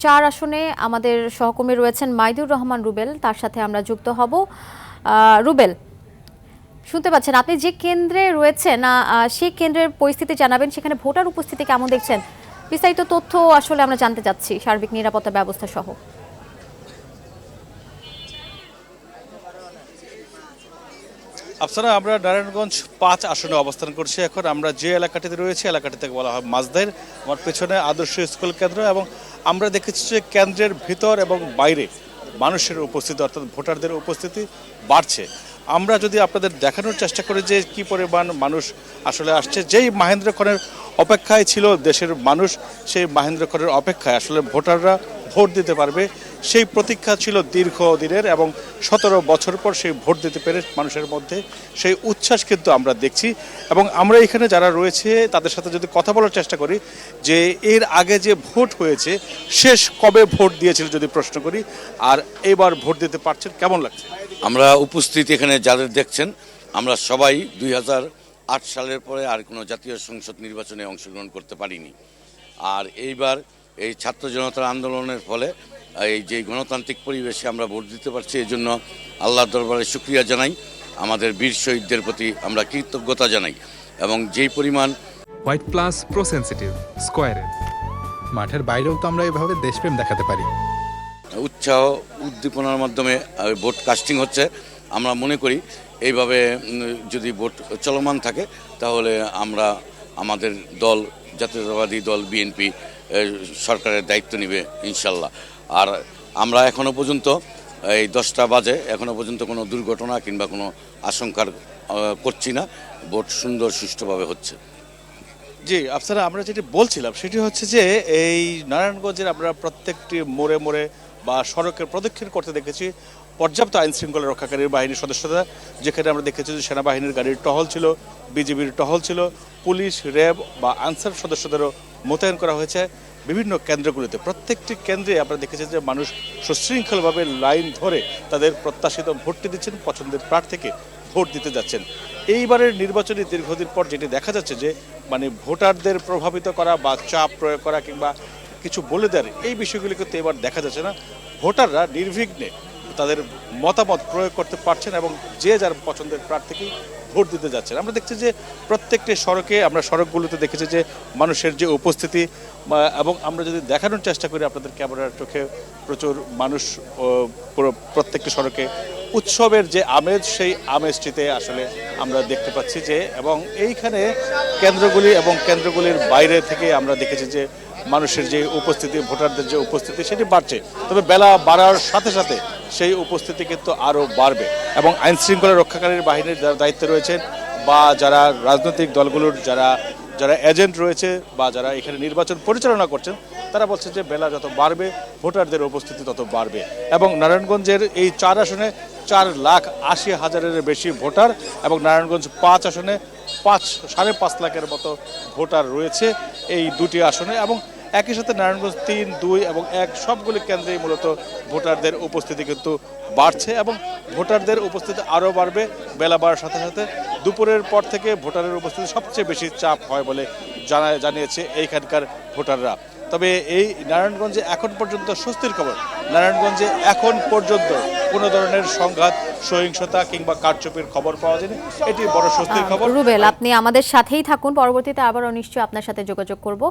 চার আসনে আমাদের সহকর্মী রয়েছেন মাইদুর রহমান রুবেল, তার সাথে আমরা যুক্ত হব। রুবেল, শুনতে পাচ্ছেন? আপনি যে কেন্দ্রে রয়েছেন সেই কেন্দ্রের পরিস্থিতি জানাবেন, সেখানে ভোটার উপস্থিতি কেমন দেখছেন? বিস্তারিত তথ্য আসলে আমরা জানতে চাচ্ছি, সার্বিক নিরাপত্তা ব্যবস্থা সহ। আপনারা আমরা নারায়ণগঞ্জ ৫ আসনে অবস্থান করছি। এখন আমরা যে এলাকাটিতে রয়েছে এলাকাটিতে বলা হয় মাঝদাইর। আমার পেছনে আদর্শ স্কুল কেন্দ্র, এবং আমরা দেখেছি যে কেন্দ্রের ভিতর এবং বাইরে মানুষের উপস্থিতি অর্থাৎ ভোটারদের উপস্থিতি বাড়ছে। আমরা যদি আপনাদের দেখানোর চেষ্টা করি যে কি পরিমাণ মানুষ আসলে আসছে, যেই মাহেন্দ্রক্ষণের অপেক্ষায় ছিল দেশের মানুষ, সেই মাহেন্দ্রক্ষণের অপেক্ষায় আসলে ভোটাররা ভোট দিতে পারবে সেই প্রতীক্ষা ছিল দীর্ঘদিনের, এবং ১৭ বছর পর সেই ভোট দিতে পেরে মানুষের মধ্যে সেই উচ্ছ্বাস কিন্তু আমরা দেখছি। এবং আমরা এখানে যারা রয়েছে তাদের সাথে যদি কথা বলার চেষ্টা করি যে এর আগে যে ভোট হয়েছে শেষ কবে ভোট দিয়েছিল যদি প্রশ্ন করি, আর এবার ভোট দিতে পারছেন, কেমন লাগছে? আমরা উপস্থিত এখানে যাদের দেখছেন, আমরা সবাই ২০০৮ সালের পরে আর কোনো জাতীয় সংসদ নির্বাচনে অংশগ্রহণ করতে পারিনি। আর এইবার এই ছাত্র জনতার আন্দোলনের ফলে এই যে গণতান্ত্রিক পরিবেশে আমরা ভোট দিতে পারছি, এই জন্য আল্লাহর দরবারে শুকরিয়া জানাই, আমাদের বীর শহীদদের প্রতি আমরা কৃতজ্ঞতা জানাই। এবং যেই পরিমাণ হোয়াইট প্লাস প্রো সেনসিটিভ স্কয়ারে মাঠের বাইরেও তো আমরা এভাবে দেশপ্রেম দেখাতে পারি। উৎসাহ উদ্দীপনার মাধ্যমে ভোট কাস্টিং হচ্ছে, আমরা মনে করি এইভাবে যদি ভোট চলমান থাকে তাহলে আমরা আমাদের দল জাতীয়তাবাদী দল বিএনপি সরকারের দায়িত্ব নেবে ইনশাল্লাহ। আর আমরা এখনও পর্যন্ত এই 10টা বাজে এখনও পর্যন্ত কোনো দুর্ঘটনা কিংবা কোনো আশঙ্কার করছি না। ভোট সুন্দর সুষ্ঠুভাবে হচ্ছে। জি, আপনারা আমরা যেটি বলছিলাম সেটি হচ্ছে যে এই নারায়ণগঞ্জের আমরা প্রত্যেকটি মোড়ে মোড়ে বা সড়কের প্রদক্ষিণ করতে দেখেছি পর্যাপ্ত আইন শৃঙ্খলা রক্ষাকারী বাহিনীর সদস্যরা, যেখানে আমরা দেখেছি যে সেনাবাহিনীর গাড়ির টহল ছিল, বিজিবির টহল ছিল, পুলিশ, র্যাব বা আনসার সদস্যদেরও মোতায়েন করা হয়েছে বিভিন্ন কেন্দ্রগুলিতে। প্রত্যেকটি কেন্দ্রে আমরা দেখেছি যে মানুষ সুশৃঙ্খলভাবে লাইন ধরে তাদের প্রত্যাশিত ভোটটি দিচ্ছেন, পছন্দের প্রার্থীকে ভোট দিতে যাচ্ছেন। এইবারের নির্বাচনী দীর্ঘদিন পর যেটি দেখা যাচ্ছে যে ভোটারদের প্রভাবিত করা বা চাপ প্রয়োগ করা কিংবা কিছু বলে দেওয়ার এই বিষয়গুলি কিন্তু এবার দেখা যাচ্ছে না। ভোটাররা নির্বিঘ্নে তাদের মতামত প্রয়োগ করতে পারছেন এবং যে যার পছন্দের প্রার্থীকেই ভোট দিতে যাচ্ছেন। আমরা দেখছি যে প্রত্যেকটি সড়কে, আমরা সড়কগুলোতে দেখেছি যে মানুষের যে উপস্থিতি, এবং আমরা যদি দেখানোর চেষ্টা করি আপনাদের ক্যামেরার চোখে, প্রচুর মানুষ প্রত্যেকটি সড়কে উৎসবের যে আমেজ, সেই আমেজটিতে আসলে আমরা দেখতে পাচ্ছি যে, এবং এইখানে কেন্দ্রগুলি এবং কেন্দ্রগুলির বাইরে থেকে আমরা দেখেছি যে মানুষের যে উপস্থিতি, ভোটারদের যে উপস্থিতি সেটি বাড়ছে। তবে বেলা বাড়ার সাথে সাথে সেই উপস্থিতি কিন্তু আরও বাড়বে, এবং আইন শৃঙ্খলা রক্ষাকারী বাহিনীর যারা দায়িত্বে রয়েছেন বা যারা রাজনৈতিক দলগুলোর যারা এজেন্ট রয়েছে বা যারা এখানে নির্বাচন পরিচালনা করছেন, তারা বলছে যে বেলা যত বাড়বে ভোটারদের উপস্থিতি তত বাড়বে। এবং নারায়ণগঞ্জের এই 4 আসনে 4,80,000-এর বেশি ভোটার, এবং নারায়ণগঞ্জ 5 আসনে 5.5 লাখের মতো ভোটার রয়েছে এই দুটি আসনে। এবং একই সাথে নারায়ণগঞ্জ 3, 2 এবং 1 সবগুলি কেন্দ্রেই মূলত ভোটারদের উপস্থিতি কিন্তু বাড়ছে, এবং ভোটারদের উপস্থিতি আরও বাড়বে বেলা বাড়ার সাথে সাথে। দুপুরের পর থেকে ভোটারের উপস্থিতি সবচেয়ে বেশি চাপ হয় বলে জানিয়েছে এইখানকার ভোটাররা। তবে এই নারায়ণগঞ্জে এখন পর্যন্ত স্বস্তির খবর, নারায়ণগঞ্জে এখন পর্যন্ত কোনো ধরনের সংঘাত, সহিংসতা কিংবা কারচুপির খবর পাওয়া যায়নি। এটি বড় স্বস্তির খবর। রুবেল, আপনি আমাদের সাথেই থাকুন, পরবর্তীতে আবারও নিশ্চয়ই আপনার সাথে যোগাযোগ করব।